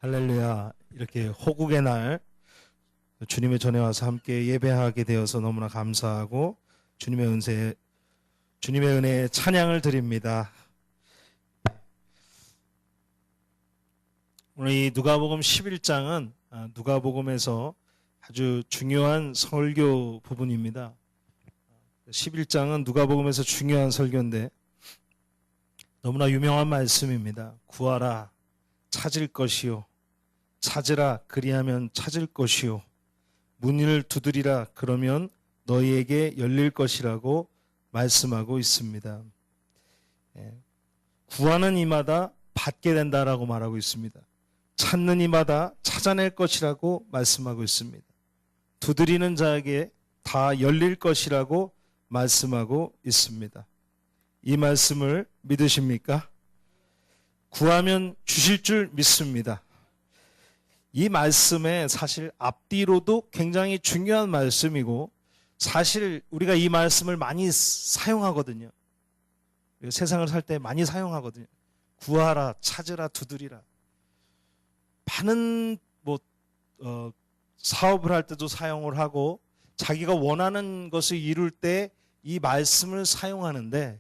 할렐루야. 이렇게 호국의 날 주님의 전에 와서 함께 예배하게 되어서 너무나 감사하고 주님의 은혜에 찬양을 드립니다. 오늘 이 누가복음 11장은 누가복음에서 아주 중요한 설교 부분입니다. 11장은 누가복음에서 중요한 설교인데 너무나 유명한 말씀입니다. 구하라 찾을 것이요, 찾으라 그리하면 찾을 것이요, 문을 두드리라 그러면 너희에게 열릴 것이라고 말씀하고 있습니다. 구하는 이마다 받게 된다라고 말하고 있습니다. 찾는 이마다 찾아낼 것이라고 말씀하고 있습니다. 두드리는 자에게 다 열릴 것이라고 말씀하고 있습니다. 이 말씀을 믿으십니까? 구하면 주실 줄 믿습니다. 이 말씀에 사실 앞뒤로도 굉장히 중요한 말씀이고 사실 우리가 이 말씀을 많이 사용하거든요. 세상을 살 때 많이 사용하거든요. 구하라, 찾으라, 두드리라. 많은 사업을 할 때도 사용을 하고 자기가 원하는 것을 이룰 때 이 말씀을 사용하는데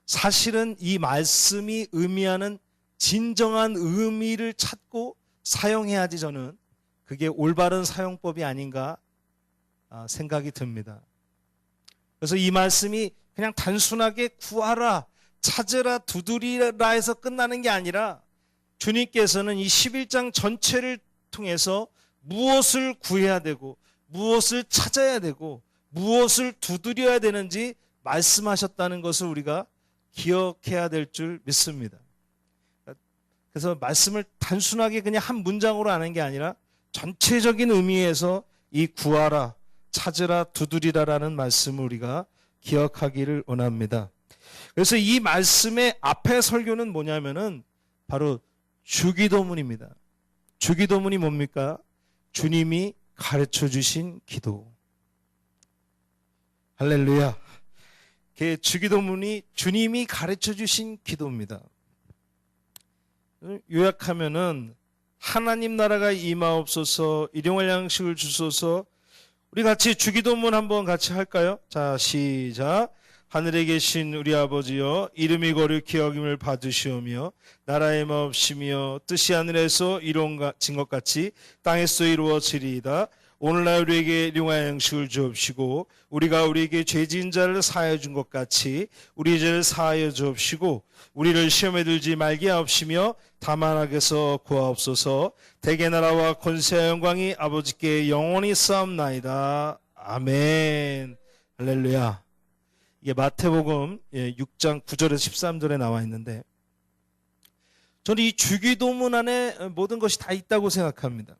사실은 이 말씀이 의미하는 진정한 의미를 찾고 사용해야지 저는 그게 올바른 사용법이 아닌가 생각이 듭니다. 그래서 이 말씀이 그냥 단순하게 구하라, 찾으라, 두드리라 해서 끝나는 게 아니라 주님께서는 이 11장 전체를 통해서 무엇을 구해야 되고 무엇을 찾아야 되고 무엇을 두드려야 되는지 말씀하셨다는 것을 우리가 기억해야 될 줄 믿습니다. 그래서 말씀을 단순하게 그냥 한 문장으로 하는 게 아니라 전체적인 의미에서 이 구하라, 찾으라, 두드리라라는 말씀을 우리가 기억하기를 원합니다. 그래서 이 말씀의 앞에 설교는 뭐냐면은 바로 주기도문입니다. 주기도문이 뭡니까? 주님이 가르쳐 주신 기도. 할렐루야. 주기도문이 주님이 가르쳐 주신 기도입니다. 요약하면은 하나님 나라가 임하옵소서, 일용할 양식을 주소서. 우리 같이 주기도문 한번 같이 할까요? 자, 시작. 하늘에 계신 우리 아버지여, 이름이 거룩히 여김을 받으시오며 나라의 마옵시며 뜻이 하늘에서 이루어진 것 같이 땅에서 이루어지리이다. 오늘날 우리에게 일용할 양식을 주옵시고 우리가 우리에게 죄진 자를 사하여 준 것 같이 우리 죄를 사하여 주옵시고 우리를 시험에 들지 말게 하옵시며 다만 악에서 구하옵소서. 대개 나라와 권세와 영광이 아버지께 영원히 싸움나이다. 아멘. 할렐루야. 이게 마태복음 6장 9절에서 13절에 나와 있는데 저는 이 주기도문 안에 모든 것이 다 있다고 생각합니다.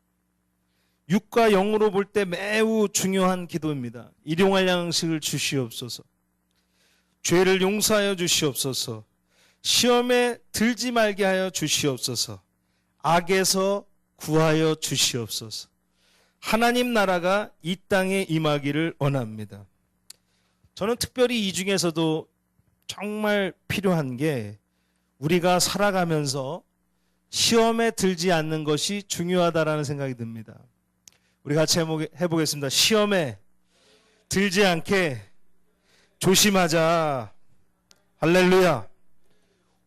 6과 0으로 볼 때 매우 중요한 기도입니다. 일용할 양식을 주시옵소서. 죄를 용서하여 주시옵소서. 시험에 들지 말게 하여 주시옵소서. 악에서 구하여 주시옵소서. 하나님 나라가 이 땅에 임하기를 원합니다. 저는 특별히 이 중에서도 정말 필요한 게 우리가 살아가면서 시험에 들지 않는 것이 중요하다라는 생각이 듭니다. 우리 같이 해보겠습니다. 시험에 들지 않게 조심하자. 할렐루야.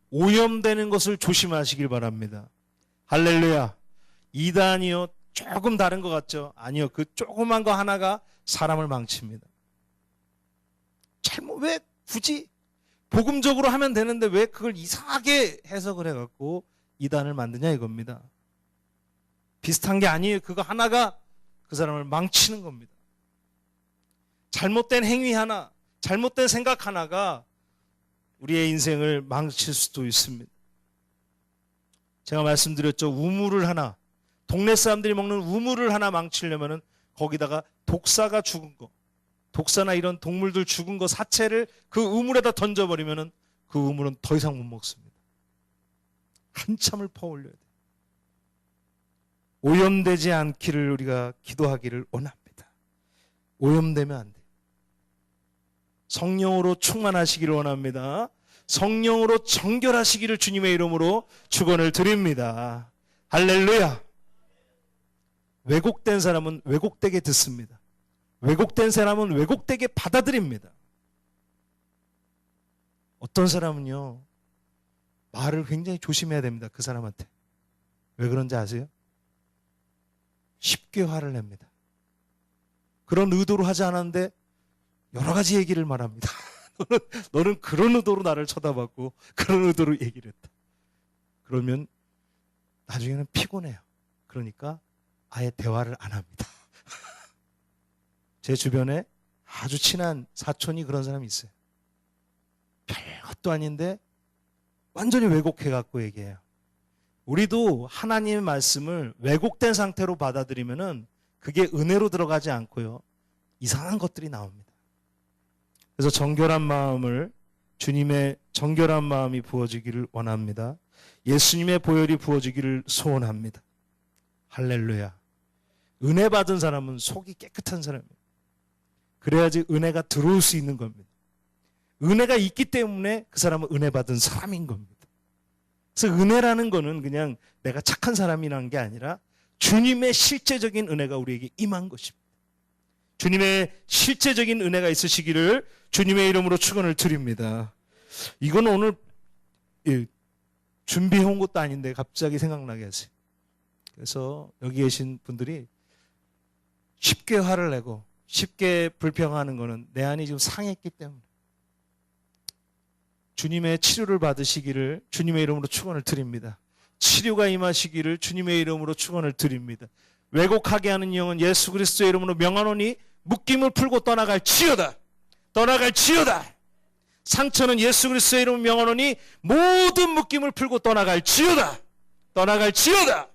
오염되는 것을 조심하시길 바랍니다. 할렐루야. 이단이요, 조금 다른 것 같죠? 아니요, 그 조그만 거 하나가 사람을 망칩니다. 왜 굳이 복음적으로 하면 되는데 왜 그걸 이상하게 해석을 해갖고 이단을 만드냐 이겁니다. 비슷한 게 아니에요. 그거 하나가 그 사람을 망치는 겁니다. 잘못된 행위 하나, 잘못된 생각 하나가 우리의 인생을 망칠 수도 있습니다. 제가 말씀드렸죠. 우물을 하나, 동네 사람들이 먹는 우물을 하나 망치려면은 거기다가 독사가 죽은 거, 독사나 이런 동물들 죽은 거 사체를 그 우물에다 던져버리면은 그 우물은 더 이상 못 먹습니다. 한참을 퍼올려야 돼요. 오염되지 않기를 우리가 기도하기를 원합니다. 오염되면 안 돼요. 성령으로 충만하시기를 원합니다. 성령으로 정결하시기를 주님의 이름으로 축원을 드립니다. 할렐루야. 왜곡된 사람은 왜곡되게 듣습니다. 왜곡된 사람은 왜곡되게 받아들입니다. 어떤 사람은요, 말을 굉장히 조심해야 됩니다. 그 사람한테. 왜 그런지 아세요? 쉽게 화를 냅니다. 그런 의도로 하지 않았는데 여러 가지 얘기를 말합니다. 너는 그런 의도로 나를 쳐다봤고 그런 의도로 얘기를 했다. 그러면 나중에는 피곤해요. 그러니까 아예 대화를 안 합니다. 제 주변에 아주 친한 사촌이 그런 사람이 있어요. 별것도 아닌데 완전히 왜곡해갖고 얘기해요. 우리도 하나님의 말씀을 왜곡된 상태로 받아들이면은 그게 은혜로 들어가지 않고요, 이상한 것들이 나옵니다. 그래서 정결한 마음을, 주님의 정결한 마음이 부어지기를 원합니다. 예수님의 보혈이 부어지기를 소원합니다. 할렐루야. 은혜 받은 사람은 속이 깨끗한 사람이에요. 그래야지 은혜가 들어올 수 있는 겁니다. 은혜가 있기 때문에 그 사람은 은혜 받은 사람인 겁니다. 그래서 은혜라는 거는 그냥 내가 착한 사람이라는 게 아니라 주님의 실제적인 은혜가 우리에게 임한 것입니다. 주님의 실제적인 은혜가 있으시기를 주님의 이름으로 축원을 드립니다. 이건 오늘 준비해온 것도 아닌데 갑자기 생각나게 하세요. 그래서 여기 계신 분들이 쉽게 화를 내고 쉽게 불평하는 거는 내 안이 지금 상했기 때문에 주님의 치료를 받으시기를 주님의 이름으로 축원을 드립니다. 치료가 임하시기를 주님의 이름으로 축원을 드립니다. 왜곡하게 하는 영은 예수 그리스도의 이름으로 명하노니 묶임을 풀고 떠나갈지어다. 떠나갈지어다. 상처는 예수 그리스도의 이름으로 명하노니 모든 묶임을 풀고 떠나갈지어다. 떠나갈지어다.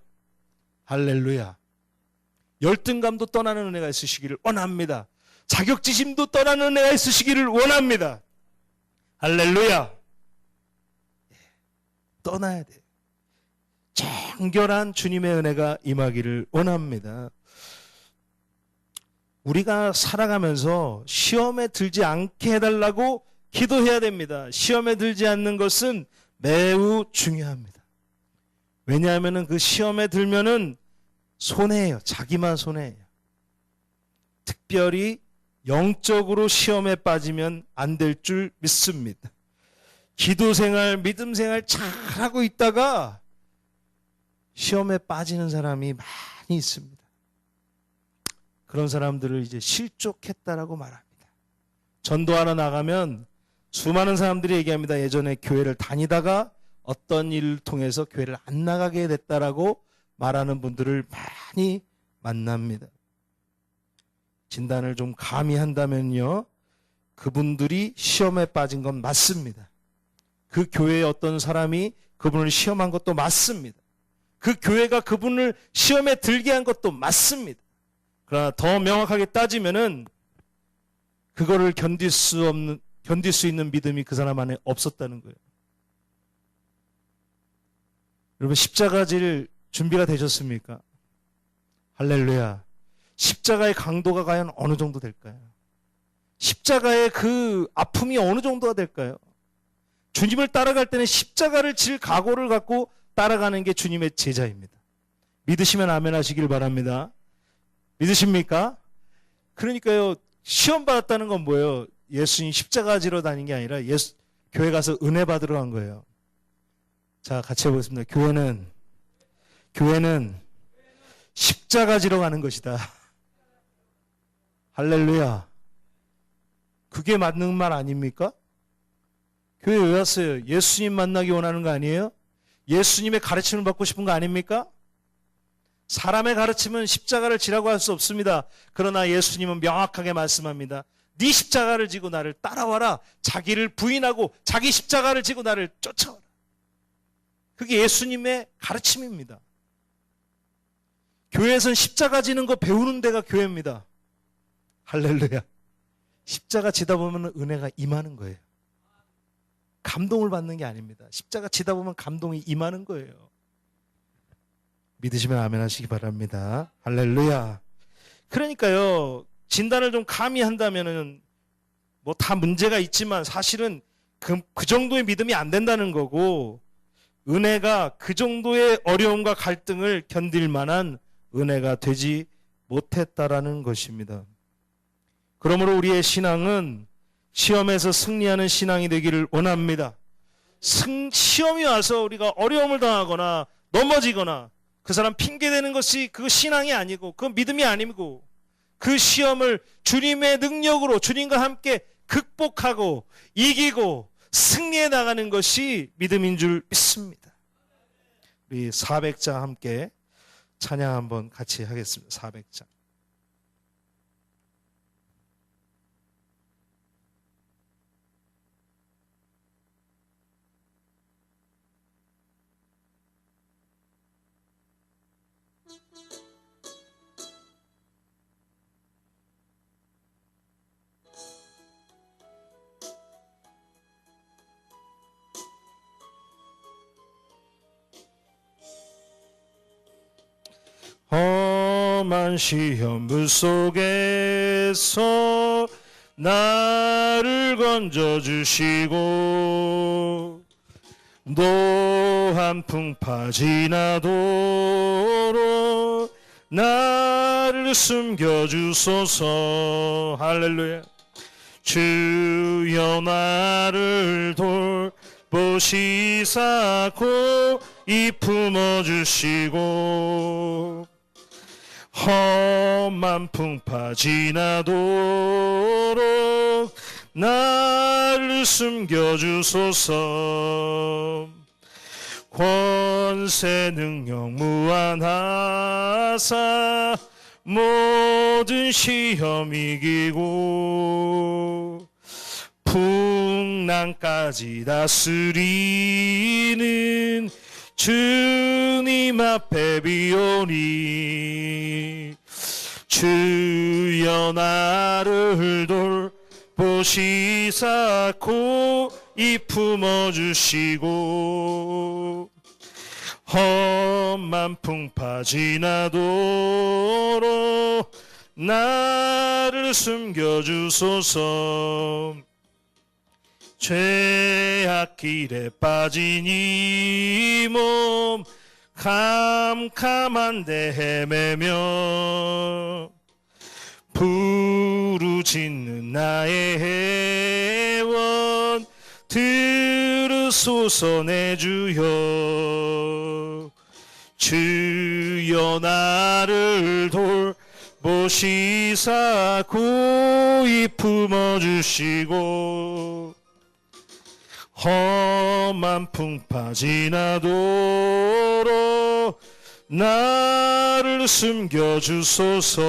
할렐루야. 열등감도 떠나는 은혜가 있으시기를 원합니다. 자격지심도 떠나는 은혜가 있으시기를 원합니다. 할렐루야. 떠나야 돼요. 정결한 주님의 은혜가 임하기를 원합니다. 우리가 살아가면서 시험에 들지 않게 해달라고 기도해야 됩니다. 시험에 들지 않는 것은 매우 중요합니다. 왜냐하면 그 시험에 들면은 손해예요. 자기만 손해예요. 특별히 영적으로 시험에 빠지면 안 될 줄 믿습니다. 기도 생활, 믿음 생활 잘하고 있다가 시험에 빠지는 사람이 많이 있습니다. 그런 사람들을 이제 실족했다라고 말합니다. 전도하러 나가면 수많은 사람들이 얘기합니다. 예전에 교회를 다니다가 어떤 일을 통해서 교회를 안 나가게 됐다라고 말하는 분들을 많이 만납니다. 진단을 좀 감히 한다면요, 그분들이 시험에 빠진 건 맞습니다. 그 교회의 어떤 사람이 그분을 시험한 것도 맞습니다. 그 교회가 그분을 시험에 들게 한 것도 맞습니다. 그러나 더 명확하게 따지면은 그거를 견딜 수 있는 믿음이 그 사람 안에 없었다는 거예요. 여러분, 십자가 질 준비가 되셨습니까? 할렐루야. 십자가의 강도가 과연 어느 정도 될까요? 십자가의 그 아픔이 어느 정도가 될까요? 주님을 따라갈 때는 십자가를 질 각오를 갖고 따라가는 게 주님의 제자입니다. 믿으시면 아멘 하시길 바랍니다. 믿으십니까? 그러니까요, 시험 받았다는 건 뭐예요? 예수님 십자가 지러 다닌 게 아니라 교회 가서 은혜 받으러 간 거예요. 자, 같이 해보겠습니다. 교회는 십자가 지러 가는 것이다. 할렐루야. 그게 맞는 말 아닙니까? 교회 왜 왔어요? 예수님 만나기 원하는 거 아니에요? 예수님의 가르침을 받고 싶은 거 아닙니까? 사람의 가르침은 십자가를 지라고 할 수 없습니다. 그러나 예수님은 명확하게 말씀합니다. 네 십자가를 지고 나를 따라와라. 자기를 부인하고 자기 십자가를 지고 나를 쫓아와라. 그게 예수님의 가르침입니다. 교회에서는 십자가 지는 거 배우는 데가 교회입니다. 할렐루야. 십자가 지다 보면 은혜가 임하는 거예요. 감동을 받는 게 아닙니다. 십자가 지다 보면 감동이 임하는 거예요. 믿으시면 아멘 하시기 바랍니다. 할렐루야. 그러니까요, 진단을 좀 감히 한다면은 뭐 다 문제가 있지만 사실은 그 정도의 믿음이 안 된다는 거고, 은혜가 그 정도의 어려움과 갈등을 견딜 만한 은혜가 되지 못했다라는 것입니다. 그러므로 우리의 신앙은 시험에서 승리하는 신앙이 되기를 원합니다. 시험이 와서 우리가 어려움을 당하거나 넘어지거나 그 사람 핑계대는 것이 그 신앙이 아니고 그 믿음이 아니고 그 시험을 주님의 능력으로 주님과 함께 극복하고 이기고 승리해 나가는 것이 믿음인 줄 믿습니다. 우리 400장 함께 찬양 한번 같이 하겠습니다. 400장. 험한 시험불 속에서 나를 건져주시고 노한 풍파 지나도록 나를 숨겨주소서. 할렐루야. 주여 나를 돌보시사 고이 품어주시고 험한 풍파 지나도록 나를 숨겨주소서. 권세 능력 무한하사 모든 시험 이기고 풍랑까지 다스리는 주님 앞에 비오니 주여 나를 돌보시사 고이 품어주시고 험한 풍파 지나도록 나를 숨겨주소서. 죄악 길에 빠진 이 몸 캄캄한데 헤매며 부르짖는 나의 회원 들으소서 내 주여. 주여 나를 돌보시사 고이 품어주시고 험한 풍파 지나도록 나를 숨겨주소서.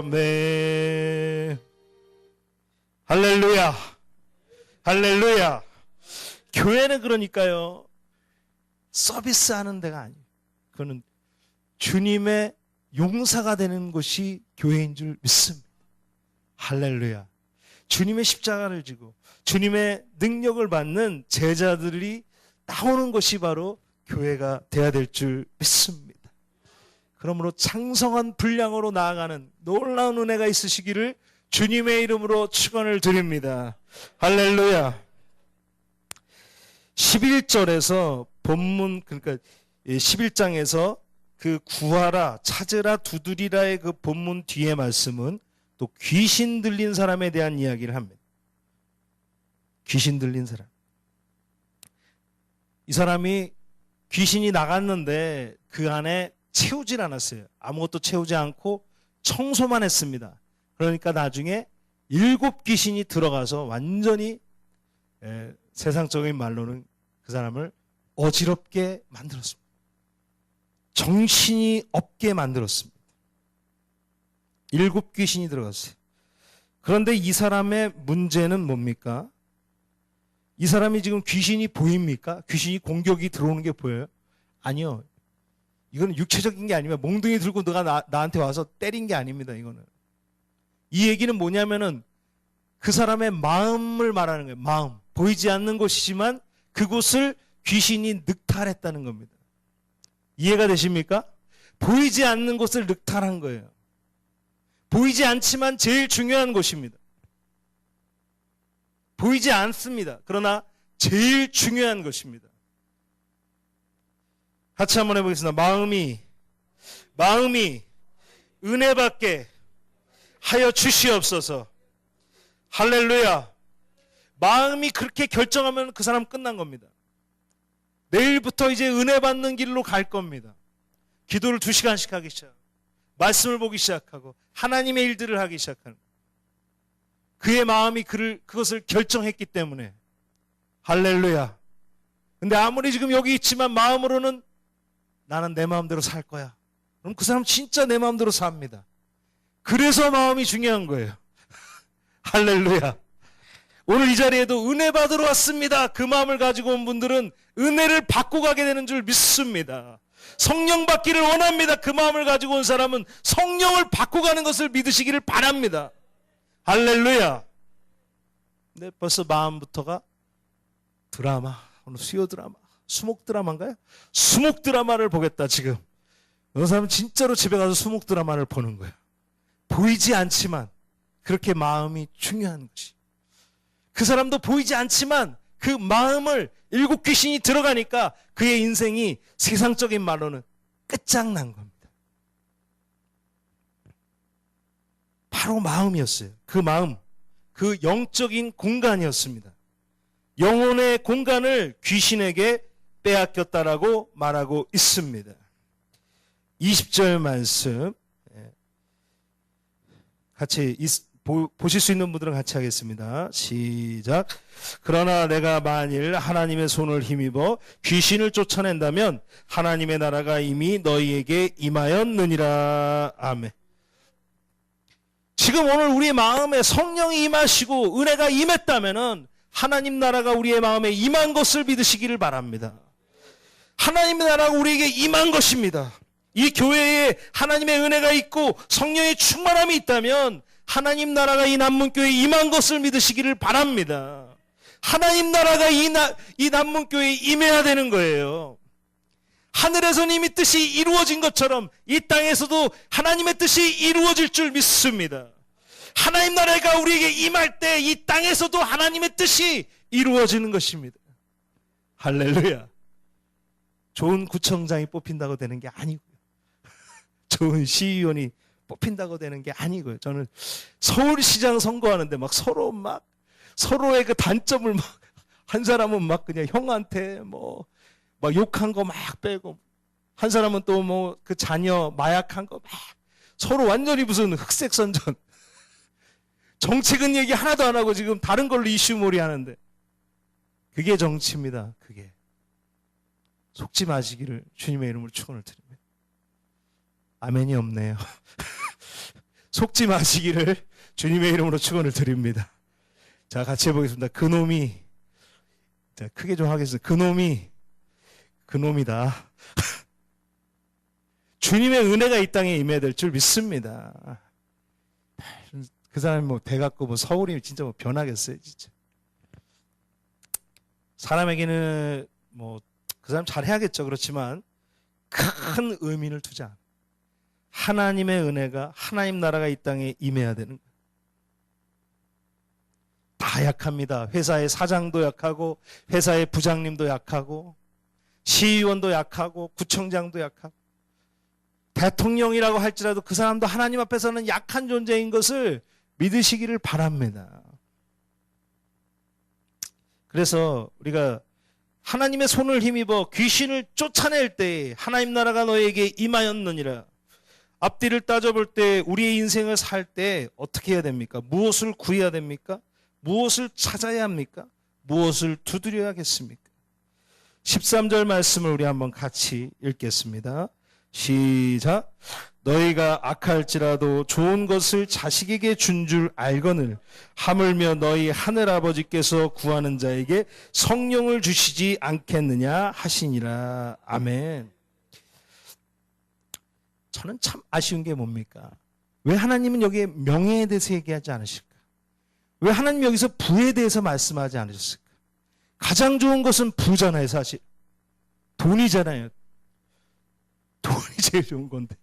아멘. 할렐루야. 할렐루야. 교회는 그러니까요, 서비스하는 데가 아니에요. 그거는 주님의 용사가 되는 것이 교회인 줄 믿습니다. 할렐루야. 주님의 십자가를 지고 주님의 능력을 받는 제자들이 나오는 것이 바로 교회가 돼야 될 줄 믿습니다. 그러므로 창성한 분량으로 나아가는 놀라운 은혜가 있으시기를 주님의 이름으로 축원을 드립니다. 할렐루야. 11절에서 본문, 그러니까 11장에서 그 구하라, 찾으라, 두드리라의 그 본문 뒤에 말씀은 또 귀신 들린 사람에 대한 이야기를 합니다. 귀신 들린 사람. 이 사람이 귀신이 나갔는데 그 안에 채우질 않았어요. 아무것도 채우지 않고 청소만 했습니다. 그러니까 나중에 7 귀신이 들어가서 완전히 세상적인 말로는 그 사람을 어지럽게 만들었습니다. 정신이 없게 만들었습니다. 7 귀신이 들어갔어요. 그런데 이 사람의 문제는 뭡니까? 이 사람이 지금 귀신이 보입니까? 귀신이 공격이 들어오는 게 보여요? 아니요. 이건 육체적인 게 아니면 몽둥이 들고 너가 나한테 와서 때린 게 아닙니다. 이거는. 이 얘기는 뭐냐면은 그 사람의 마음을 말하는 거예요. 마음. 보이지 않는 곳이지만 그곳을 귀신이 늑탈했다는 겁니다. 이해가 되십니까? 보이지 않는 곳을 늑탈한 거예요. 보이지 않지만 제일 중요한 곳입니다. 보이지 않습니다. 그러나 제일 중요한 것입니다. 같이 한번 해보겠습니다. 마음이 은혜받게 하여 주시옵소서. 할렐루야. 마음이 그렇게 결정하면 그 사람 끝난 겁니다. 내일부터 이제 은혜 받는 길로 갈 겁니다. 기도를 2시간씩 하기 시작, 말씀을 보기 시작하고 하나님의 일들을 하기 시작하는, 그의 마음이 그것을 결정했기 때문에. 할렐루야. 근데 아무리 지금 여기 있지만 마음으로는 나는 내 마음대로 살 거야, 그럼 그 사람 진짜 내 마음대로 삽니다. 그래서 마음이 중요한 거예요. 할렐루야. 오늘 이 자리에도 은혜 받으러 왔습니다, 그 마음을 가지고 온 분들은 은혜를 받고 가게 되는 줄 믿습니다. 성령 받기를 원합니다, 그 마음을 가지고 온 사람은 성령을 받고 가는 것을 믿으시기를 바랍니다. 할렐루야. 근데 벌써 마음부터가 드라마, 오늘 수요 드라마, 수목 드라마인가요? 수목 드라마를 보겠다 지금. 어느 사람은 진짜로 집에 가서 수목 드라마를 보는 거예요. 보이지 않지만 그렇게 마음이 중요한 것이. 그 사람도 보이지 않지만 그 마음을 일곱 귀신이 들어가니까 그의 인생이 세상적인 말로는 끝장난 겁니다. 바로 마음이었어요. 그 마음, 그 영적인 공간이었습니다. 영혼의 공간을 귀신에게 빼앗겼다라고 말하고 있습니다. 20절 말씀 같이 보실 수 있는 분들은 같이 하겠습니다. 시작. 그러나 내가 만일 하나님의 손을 힘입어 귀신을 쫓아낸다면 하나님의 나라가 이미 너희에게 임하였느니라. 아멘. 지금 오늘 우리 마음에 성령이 임하시고 은혜가 임했다면은 하나님 나라가 우리의 마음에 임한 것을 믿으시기를 바랍니다. 하나님의 나라가 우리에게 임한 것입니다. 이 교회에 하나님의 은혜가 있고 성령의 충만함이 있다면 하나님 나라가 이 남문교회에 임한 것을 믿으시기를 바랍니다. 하나님 나라가 이 남문교회에 임해야 되는 거예요. 하늘에서는 이미 뜻이 이루어진 것처럼 이 땅에서도 하나님의 뜻이 이루어질 줄 믿습니다. 하나님 나라가 우리에게 임할 때 이 땅에서도 하나님의 뜻이 이루어지는 것입니다. 할렐루야. 좋은 구청장이 뽑힌다고 되는 게 아니고요. 좋은 시의원이 뽑힌다고 되는 게 아니고요. 저는 서울시장 선거하는데 막 서로의 그 단점을 한 사람은 막 그냥 형한테 막 욕한 거 막 빼고, 한 사람은 또 그 자녀 마약한 거 막, 서로 완전히 무슨 흑색선전. 정책은 얘기 하나도 안 하고 지금 다른 걸로 이슈몰이 하는데, 그게 정치입니다. 그게. 속지 마시기를 주님의 이름으로 축원을 드립니다. 아멘이 없네요. 속지 마시기를 주님의 이름으로 축원을 드립니다. 자, 같이 해보겠습니다. 그놈이, 자, 크게 좀 하겠습니다. 그놈이다. 주님의 은혜가 이 땅에 임해야 될 줄 믿습니다. 그 사람이 돼갖고 서울이 진짜 변하겠어요, 진짜. 사람에게는 그 사람 잘 해야겠죠. 그렇지만 큰 의미를 두지 않아. 하나님의 은혜가, 하나님 나라가 이 땅에 임해야 되는 거예요. 다 약합니다. 회사의 사장도 약하고, 회사의 부장님도 약하고, 시의원도 약하고, 구청장도 약하고, 대통령이라고 할지라도 그 사람도 하나님 앞에서는 약한 존재인 것을 믿으시기를 바랍니다. 그래서 우리가 하나님의 손을 힘입어 귀신을 쫓아낼 때 하나님 나라가 너에게 임하였느니라. 앞뒤를 따져볼 때 우리의 인생을 살 때 어떻게 해야 됩니까? 무엇을 구해야 됩니까? 무엇을 찾아야 합니까? 무엇을 두드려야겠습니까? 13절 말씀을 우리 한번 같이 읽겠습니다. 시작. 너희가 악할지라도 좋은 것을 자식에게 준 줄 알거늘 하물며 너희 하늘아버지께서 구하는 자에게 성령을 주시지 않겠느냐 하시니라. 아멘. 저는 참 아쉬운 게 뭡니까? 왜 하나님은 여기에 명예에 대해서 얘기하지 않으실까? 왜 하나님 여기서 부에 대해서 말씀하지 않으셨을까? 가장 좋은 것은 부잖아요, 사실. 돈이잖아요. 돈이 제일 좋은 건데.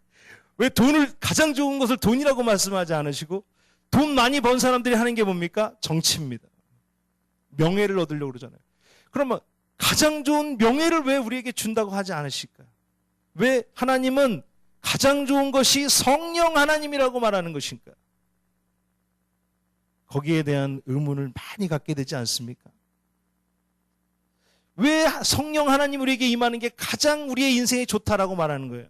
왜 가장 좋은 것을 돈이라고 말씀하지 않으시고, 돈 많이 번 사람들이 하는 게 뭡니까? 정치입니다. 명예를 얻으려고 그러잖아요. 그러면 가장 좋은 명예를 왜 우리에게 준다고 하지 않으실까요? 왜 하나님은 가장 좋은 것이 성령 하나님이라고 말하는 것인가? 거기에 대한 의문을 많이 갖게 되지 않습니까? 왜 성령 하나님 우리에게 임하는 게 가장 우리의 인생에 좋다라고 말하는 거예요?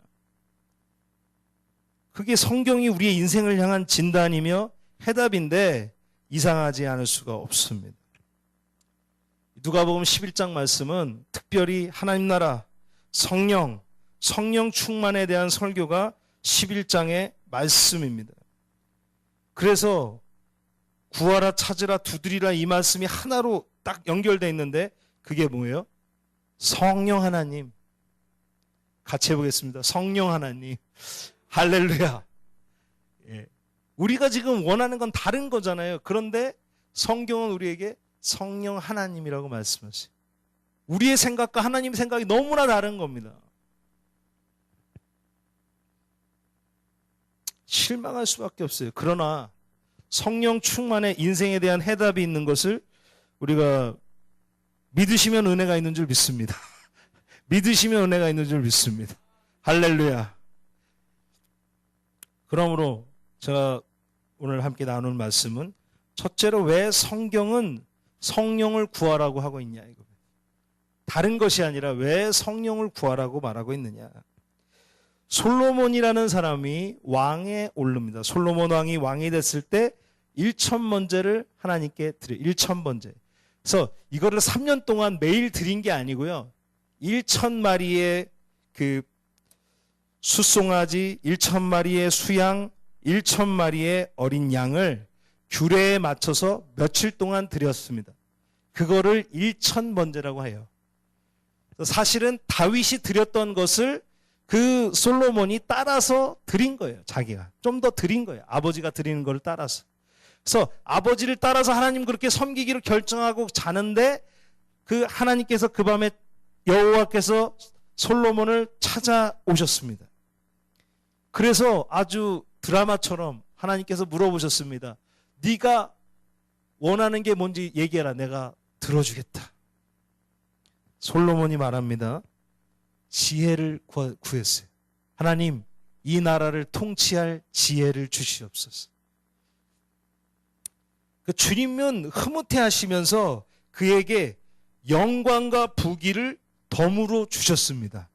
그게 성경이 우리의 인생을 향한 진단이며 해답인데 이상하지 않을 수가 없습니다. 누가복음 11장 말씀은 특별히 하나님 나라, 성령 충만에 대한 설교가 11장의 말씀입니다. 그래서 구하라, 찾으라, 두드리라 이 말씀이 하나로 딱 연결되어 있는데 그게 뭐예요? 성령 하나님. 같이 해보겠습니다. 성령 하나님. 할렐루야. 예. 우리가 지금 원하는 건 다른 거잖아요. 그런데 성경은 우리에게 성령 하나님이라고 말씀하세요. 우리의 생각과 하나님의 생각이 너무나 다른 겁니다. 실망할 수밖에 없어요. 그러나 성령 충만의 인생에 대한 해답이 있는 것을 우리가 믿으시면 은혜가 있는 줄 믿습니다. 믿으시면 은혜가 있는 줄 믿습니다. 할렐루야. 그러므로 제가 오늘 함께 나누는 말씀은 첫째로 왜 성경은 성령을 구하라고 하고 있냐 이겁니다. 다른 것이 아니라 왜 성령을 구하라고 말하고 있느냐. 솔로몬이라는 사람이 왕에 오릅니다. 솔로몬 왕이 왕이 됐을 때 1,000번제를 하나님께 드려요. 1,000번제. 그래서 이거를 3년 동안 매일 드린 게 아니고요. 1,000마리의 그 숫송아지, 1,000마리의 수양, 1,000마리의 어린 양을 규례에 맞춰서 며칠 동안 드렸습니다. 그거를 1,000번제라고 해요. 사실은 다윗이 드렸던 것을 그 솔로몬이 따라서 드린 거예요. 자기가 좀 더 드린 거예요. 아버지가 드리는 걸 따라서. 그래서 아버지를 따라서 하나님 그렇게 섬기기로 결정하고 자는데 그 하나님께서 그 밤에 여호와께서 솔로몬을 찾아오셨습니다. 그래서 아주 드라마처럼 하나님께서 물어보셨습니다. 네가 원하는 게 뭔지 얘기해라. 내가 들어주겠다. 솔로몬이 말합니다. 지혜를 구했어요. 하나님, 이 나라를 통치할 지혜를 주시옵소서. 그 주님은 흐뭇해하시면서 그에게 영광과 부귀를 덤으로 주셨습니다.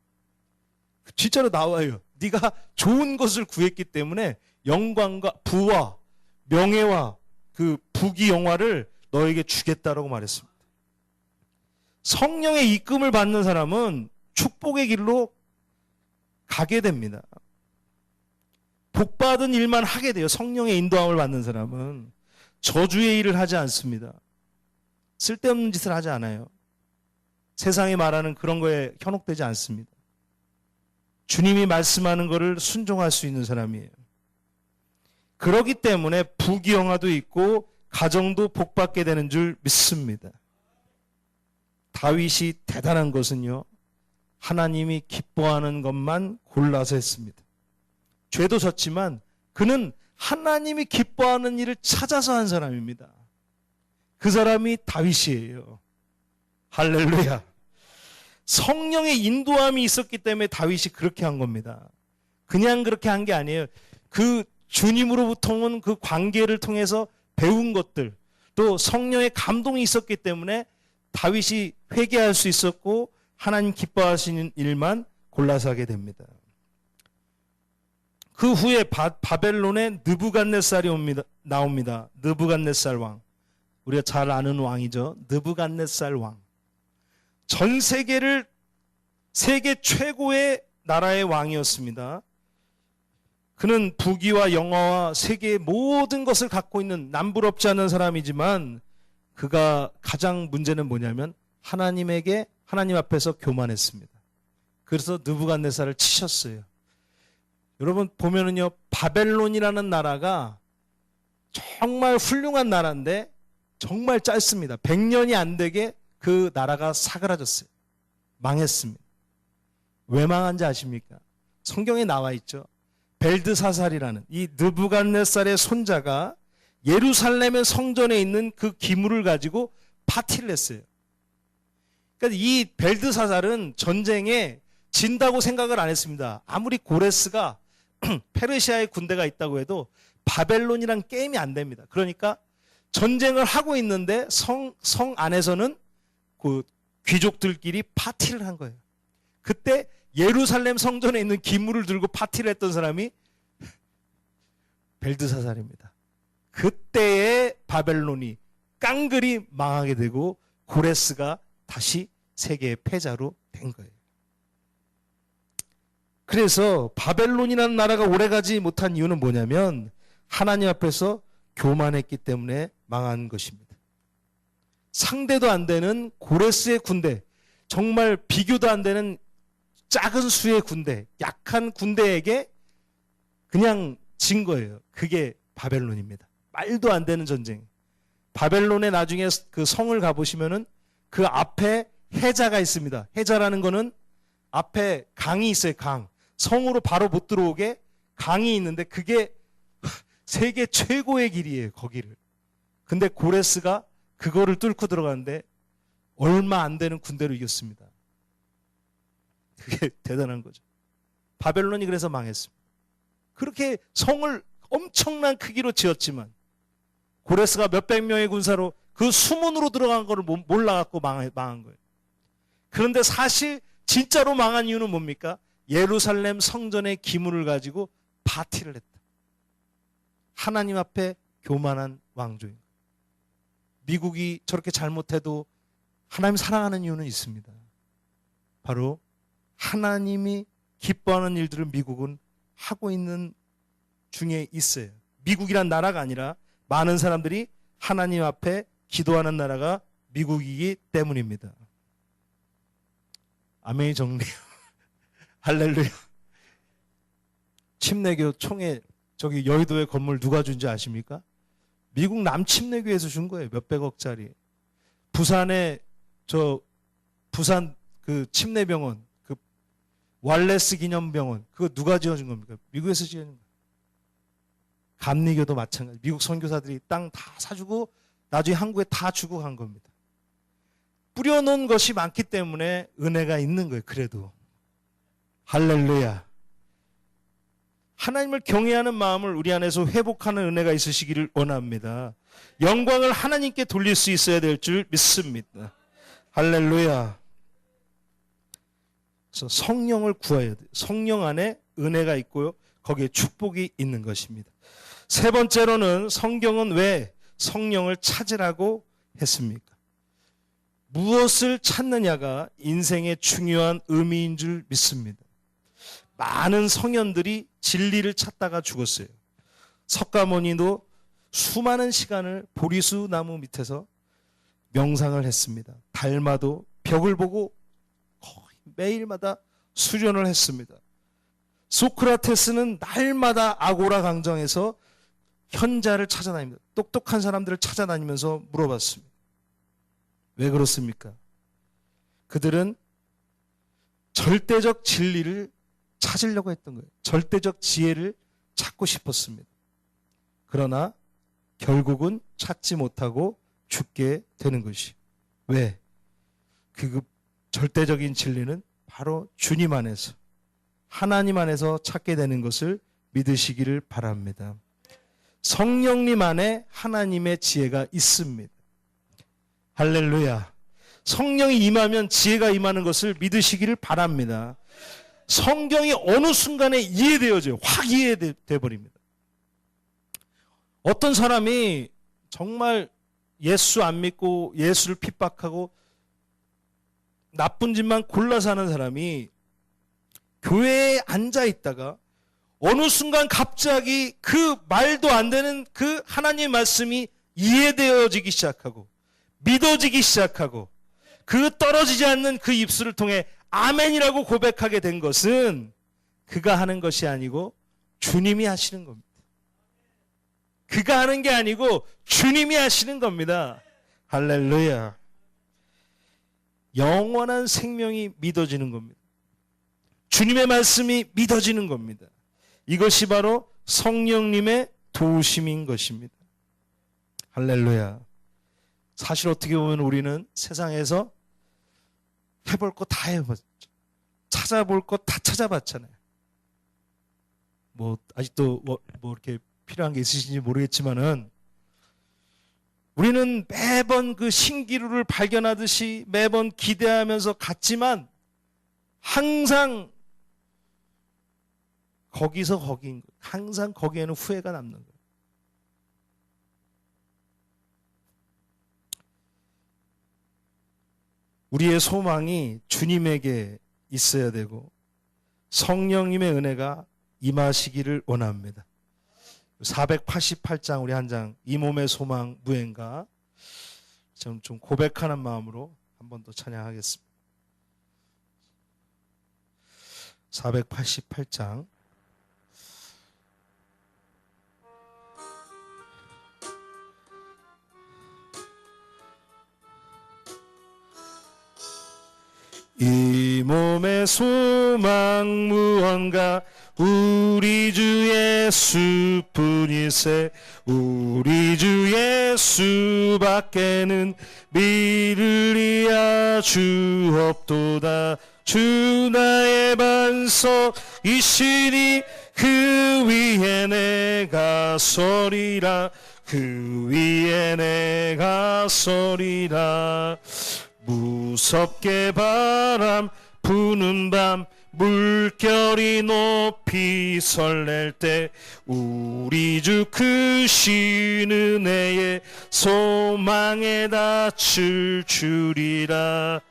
진짜로 나와요. 네가 좋은 것을 구했기 때문에 영광과 부와 명예와 그 부귀 영화를 너에게 주겠다라고 말했습니다. 성령의 이끌음을 받는 사람은 축복의 길로 가게 됩니다. 복받은 일만 하게 돼요. 성령의 인도함을 받는 사람은 저주의 일을 하지 않습니다. 쓸데없는 짓을 하지 않아요. 세상이 말하는 그런 거에 현혹되지 않습니다. 주님이 말씀하는 것을 순종할 수 있는 사람이에요. 그렇기 때문에 부귀영화도 있고 가정도 복받게 되는 줄 믿습니다. 다윗이 대단한 것은요, 하나님이 기뻐하는 것만 골라서 했습니다. 죄도 졌지만 그는 하나님이 기뻐하는 일을 찾아서 한 사람입니다. 그 사람이 다윗이에요. 할렐루야. 성령의 인도함이 있었기 때문에 다윗이 그렇게 한 겁니다. 그냥 그렇게 한 게 아니에요. 그 주님으로부터 온 그 관계를 통해서 배운 것들, 또 성령의 감동이 있었기 때문에 다윗이 회개할 수 있었고 하나님 기뻐하시는 일만 골라서 하게 됩니다. 그 후에 바벨론의 느부갓네살이 나옵니다. 느부갓네살 왕. 우리가 잘 아는 왕이죠. 느부갓네살 왕. 전 세계를 세계 최고의 나라의 왕이었습니다. 그는 부귀와 영화와 세계의 모든 것을 갖고 있는 남부럽지 않은 사람이지만 그가 가장 문제는 뭐냐면 하나님 앞에서 교만했습니다. 그래서 느부갓네살을 치셨어요. 여러분 보면은요, 바벨론이라는 나라가 정말 훌륭한 나라인데 정말 짧습니다. 100년이 안 되게 그 나라가 사그라졌어요. 망했습니다. 왜 망한지 아십니까? 성경에 나와 있죠. 벨드사살이라는 이 느부갓네살의 손자가 예루살렘의 성전에 있는 그 기물을 가지고 파티를 했어요. 그러니까 이 벨드사살은 전쟁에 진다고 생각을 안 했습니다. 아무리 고레스가 페르시아의 군대가 있다고 해도 바벨론이란 게임이 안 됩니다. 그러니까 전쟁을 하고 있는데 성 안에서는 그 귀족들끼리 파티를 한 거예요. 그때 예루살렘 성전에 있는 기물을 들고 파티를 했던 사람이 벨드사살입니다. 그때의 바벨론이 깡그리 망하게 되고 고레스가 다시 세계의 패자로 된 거예요. 그래서 바벨론이라는 나라가 오래가지 못한 이유는 뭐냐면 하나님 앞에서 교만했기 때문에 망한 것입니다. 상대도 안 되는 고레스의 군대, 정말 비교도 안 되는 작은 수의 군대, 약한 군대에게 그냥 진 거예요. 그게 바벨론입니다. 말도 안 되는 전쟁. 바벨론에 나중에 그 성을 가보시면은 그 앞에 해자가 있습니다. 해자라는 거는 앞에 강이 있어요. 강. 성으로 바로 못 들어오게 강이 있는데 그게 세계 최고의 길이에요. 거기를. 근데 고레스가 그거를 뚫고 들어가는데 얼마 안 되는 군대로 이겼습니다. 그게 대단한 거죠. 바벨론이 그래서 망했습니다. 그렇게 성을 엄청난 크기로 지었지만 고레스가 몇백 명의 군사로 그 수문으로 들어간 거를 몰라갖고 망한 거예요. 그런데 사실 진짜로 망한 이유는 뭡니까? 예루살렘 성전의 기물을 가지고 파티를 했다. 하나님 앞에 교만한 왕조인 거예요. 미국이 저렇게 잘못해도 하나님 사랑하는 이유는 있습니다. 바로 하나님이 기뻐하는 일들을 미국은 하고 있는 중에 있어요. 미국이란 나라가 아니라 많은 사람들이 하나님 앞에 기도하는 나라가 미국이기 때문입니다. 아멘이 정리요. 할렐루야. 침례교 총회 저기 여의도의 건물 누가 준지 아십니까? 미국 남침례교에서 준 거예요. 몇백억짜리. 부산에 부산 그 침례병원 그 왈레스 기념병원 그거 누가 지어준 겁니까? 미국에서 지어준 거예요. 감리교도 마찬가지. 미국 선교사들이 땅 다 사주고 나중에 한국에 다 주고 간 겁니다. 뿌려놓은 것이 많기 때문에 은혜가 있는 거예요. 그래도. 할렐루야. 하나님을 경외하는 마음을 우리 안에서 회복하는 은혜가 있으시기를 원합니다. 영광을 하나님께 돌릴 수 있어야 될 줄 믿습니다. 할렐루야. 그래서 성령을 구해야 돼요. 성령 안에 은혜가 있고요. 거기에 축복이 있는 것입니다. 세 번째로는 성경은 왜 성령을 찾으라고 했습니까? 무엇을 찾느냐가 인생의 중요한 의미인 줄 믿습니다. 많은 성현들이 진리를 찾다가 죽었어요. 석가모니도 수많은 시간을 보리수 나무 밑에서 명상을 했습니다. 달마도 벽을 보고 거의 매일마다 수련을 했습니다. 소크라테스는 날마다 아고라 광장에서 현자를 찾아다닙니다. 똑똑한 사람들을 찾아다니면서 물어봤습니다. 왜 그렇습니까? 그들은 절대적 진리를 찾으려고 했던 거예요. 절대적 지혜를 찾고 싶었습니다. 그러나 결국은 찾지 못하고 죽게 되는 것이. 왜? 그 절대적인 진리는 바로 주님 안에서 하나님 안에서 찾게 되는 것을 믿으시기를 바랍니다. 성령님 안에 하나님의 지혜가 있습니다. 할렐루야. 성령이 임하면 지혜가 임하는 것을 믿으시기를 바랍니다. 성경이 어느 순간에 이해되어져요. 확 이해돼 버립니다. 어떤 사람이 정말 예수 안 믿고 예수를 핍박하고 나쁜 짓만 골라서 하는 사람이 교회에 앉아 있다가 어느 순간 갑자기 그 말도 안 되는 그 하나님의 말씀이 이해되어지기 시작하고 믿어지기 시작하고 그 떨어지지 않는 그 입술을 통해 아멘이라고 고백하게 된 것은 그가 하는 것이 아니고 주님이 하시는 겁니다. 그가 하는 게 아니고 주님이 하시는 겁니다. 할렐루야. 영원한 생명이 믿어지는 겁니다. 주님의 말씀이 믿어지는 겁니다. 이것이 바로 성령님의 도우심인 것입니다. 할렐루야. 사실 어떻게 보면 우리는 세상에서 해볼 거 다 해봤죠. 찾아볼 거 다 찾아봤잖아요. 뭐 아직도 뭐 이렇게 필요한 게 있으신지 모르겠지만은 우리는 매번 그 신기루를 발견하듯이 매번 기대하면서 갔지만 항상 거기서 거기인 거예요. 항상 거기에는 후회가 남는 거예요. 우리의 소망이 주님에게 있어야 되고 성령님의 은혜가 임하시기를 원합니다. 488장 우리 한 장 이 몸의 소망 무엔가 좀 고백하는 마음으로 한 번 더 찬양하겠습니다. 488장 이 몸의 소망 무언가 우리 주 예수뿐이세 우리 주 예수밖에는 믿으리야 주 없도다 주 나의 반석이시니 그 위에 내가 서리라 그 위에 내가 서리라 무섭게 바람 부는 밤 물결이 높이 설렐 때 우리 주 크신 은혜에 소망에 닿을 줄이라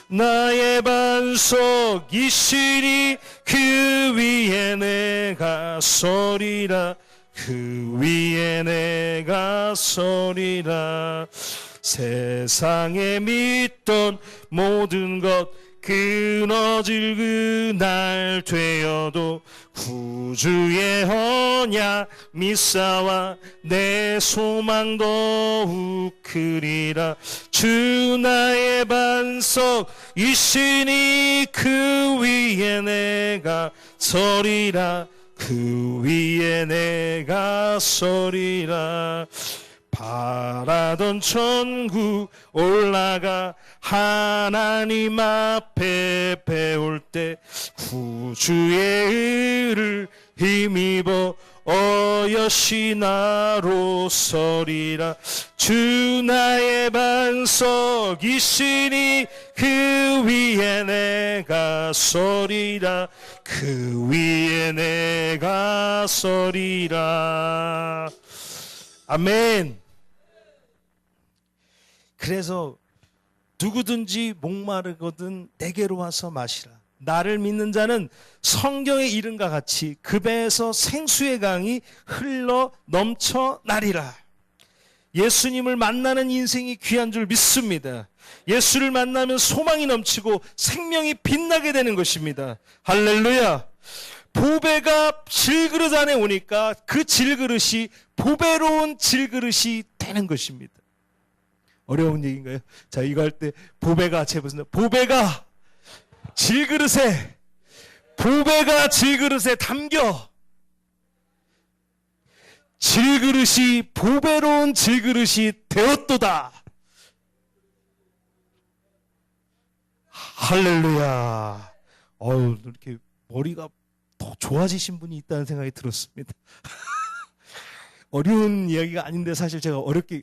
나의 반석이시니 그 위에 내가 서리라 그 위에 내가 서리라 세상에 믿던 모든 것 끊어질 그날 되어도 구주의 언약 믿사와 내 소망 더욱 크리라 주 나의 반석이시니 그 위에 내가 서리라 그 위에 내가 서리라 바라던 천국 올라가 하나님 앞에 배울 때 구주의 의를 힘입어 어여시 나로 서리라 주 나의 반석이시니 그 위에 내가 서리라 그 위에 내가 서리라 아멘. 그래서 누구든지 목마르거든 내게로 와서 마시라. 나를 믿는 자는 성경의 이름과 같이 그 배에서 생수의 강이 흘러 넘쳐나리라. 예수님을 만나는 인생이 귀한 줄 믿습니다. 예수를 만나면 소망이 넘치고 생명이 빛나게 되는 것입니다. 할렐루야. 보배가 질그릇 안에 오니까 그 질그릇이 보배로운 질그릇이 되는 것입니다. 어려운 얘기인가요? 자, 이거 할 때 보배가 제보습니다. 보배가 질그릇에 담겨 질그릇이 보배로운 질그릇이 되었도다. 할렐루야. 이렇게 머리가 더 좋아지신 분이 있다는 생각이 들었습니다. 어려운 이야기가 아닌데 사실 제가 어렵게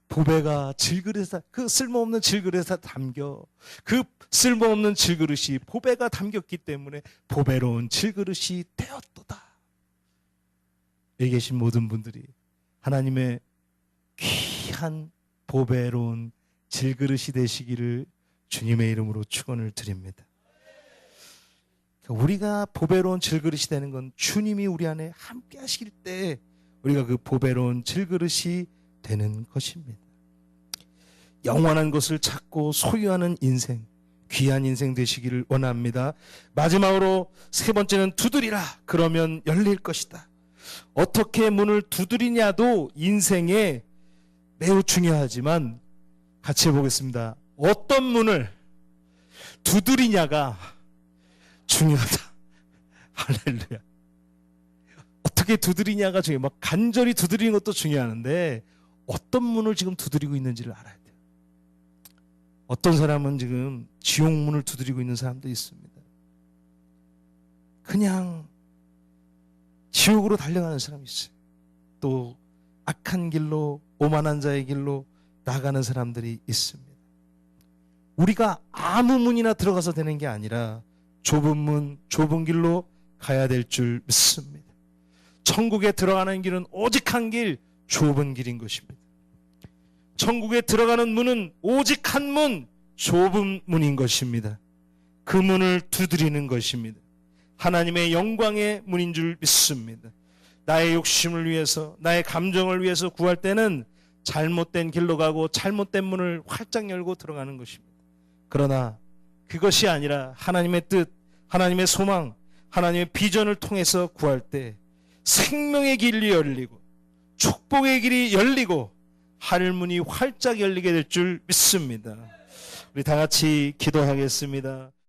보배가 질그릇에 그 쓸모없는 질그릇에 담겨 그 쓸모없는 질그릇이 보배가 담겼기 때문에 보배로운 질그릇이 되었도다. 여기 계신 모든 분들이 하나님의 귀한 보배로운 질그릇이 되시기를 주님의 이름으로 축원을 드립니다. 우리가 보배로운 질그릇이 되는 건 주님이 우리 안에 함께 하실 때 우리가 그 보배로운 질그릇이 되는 것입니다. 영원한 것을 찾고 소유하는 인생, 귀한 인생 되시기를 원합니다. 마지막으로 세 번째는 두드리라. 그러면 열릴 것이다. 어떻게 문을 두드리냐도 인생에 매우 중요하지만 같이 해보겠습니다. 어떤 문을 두드리냐가 중요하다. 할렐루야. 어떻게 두드리냐가 중요해요. 막 간절히 두드리는 것도 중요한데 어떤 문을 지금 두드리고 있는지를 알아야 돼요. 어떤 사람은 지금 지옥문을 두드리고 있는 사람도 있습니다. 그냥 지옥으로 달려가는 사람이 있어요. 또 악한 길로, 오만한 자의 길로 나가는 사람들이 있습니다. 우리가 아무 문이나 들어가서 되는 게 아니라 좁은 문, 좁은 길로 가야 될 줄 믿습니다. 천국에 들어가는 길은 오직 한 길, 좁은 길인 것입니다. 천국에 들어가는 문은 오직 한 문, 좁은 문인 것입니다. 그 문을 두드리는 것입니다. 하나님의 영광의 문인 줄 믿습니다. 나의 욕심을 위해서, 나의 감정을 위해서 구할 때는 잘못된 길로 가고 잘못된 문을 활짝 열고 들어가는 것입니다. 그러나 그것이 아니라 하나님의 뜻, 하나님의 소망, 하나님의 비전을 통해서 구할 때 생명의 길이 열리고 축복의 길이 열리고 하늘문이 활짝 열리게 될 줄 믿습니다. 우리 다 같이 기도하겠습니다.